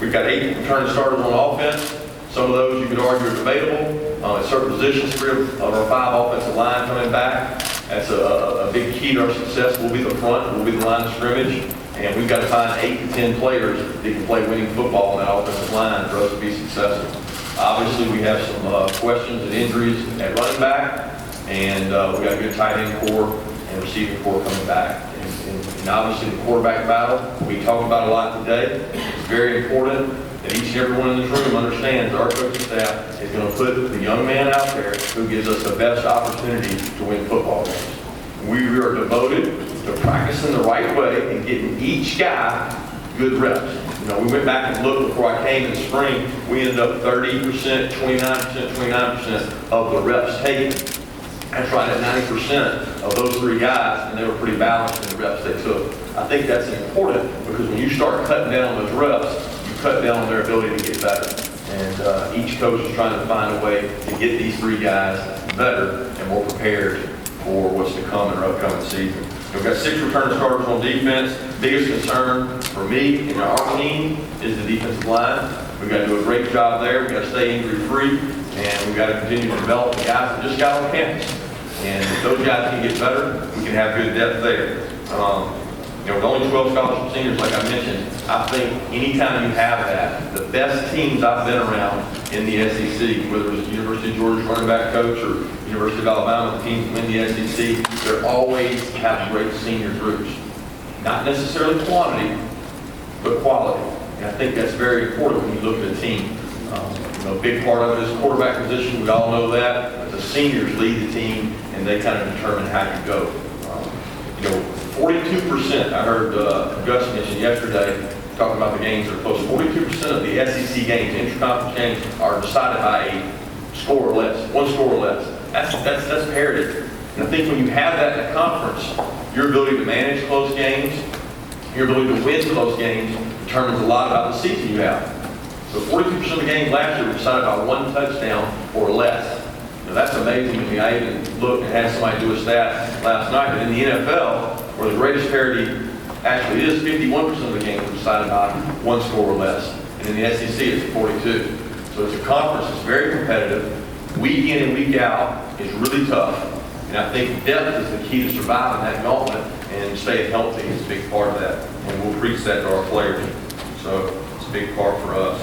We've got 8 returning starters on offense. Some of those you could argue are debatable. At certain positions, 3 of our 5 offensive line coming back. That's a big key to our success. We'll be the front, we'll be the line of scrimmage, and we've got to find 8 to 10 players that can play winning football on that offensive line for us to be successful. Obviously, we have some questions and injuries at running back, and we've got a good tight end core and receiving core coming back. And obviously, the quarterback battle, we talked about a lot today. It's very important that each and every one in this room understands our coaching staff is going to put the young man out there who gives us the best opportunity to win football games. We are devoted to practicing the right way and getting each guy good reps. You know, we went back and looked before I came in the spring. We ended up 30%, 29% of the reps taken. That's right at 90% of those 3 guys, and they were pretty balanced in the reps they took. I think that's important because when you start cutting down on those reps, you cut down on their ability to get better. And each coach is trying to find a way to get these 3 guys better and more prepared for what's to come in our upcoming season. We've got 6 returning starters on defense. Biggest concern for me and our team is the defensive line. We've got to do a great job there. We've got to stay injury-free, and we've got to continue to develop the guys that just got on campus. And if those guys can get better, we can have good depth there. You know, with only 12 scholarship seniors, like I mentioned, I think anytime you have that, the best teams I've been around in the SEC, whether it was University of Georgia's running back coach or University of Alabama, the teams win the SEC, they always have great senior groups. Not necessarily quantity, but quality. And I think that's very important when you look at a team. You know, a big part of it is quarterback position. We all know that. But the seniors lead the team, and they kind of determine how you go. You know, 42%, I heard Gus mention yesterday, talking about the games that are close. 42% of the SEC games, intra-conference games, are decided by a score or less, 1 score or less. That's parity. And I think when you have that in a conference, your ability to manage close games, your ability to win close games, determines a lot about the season you have. So 42% of the games last year were decided by 1 touchdown or less. Now that's amazing to me. I even looked and had somebody do a stat last night. But in the NFL, where the greatest parity actually is, 51% of the games were decided by 1 score or less. And in the SEC, it's 42. So it's a conference that's very competitive. Week in and week out is really tough. And I think depth is the key to surviving that gauntlet, and staying healthy is a big part of that. And we'll preach that to our players. So it's a big part for us.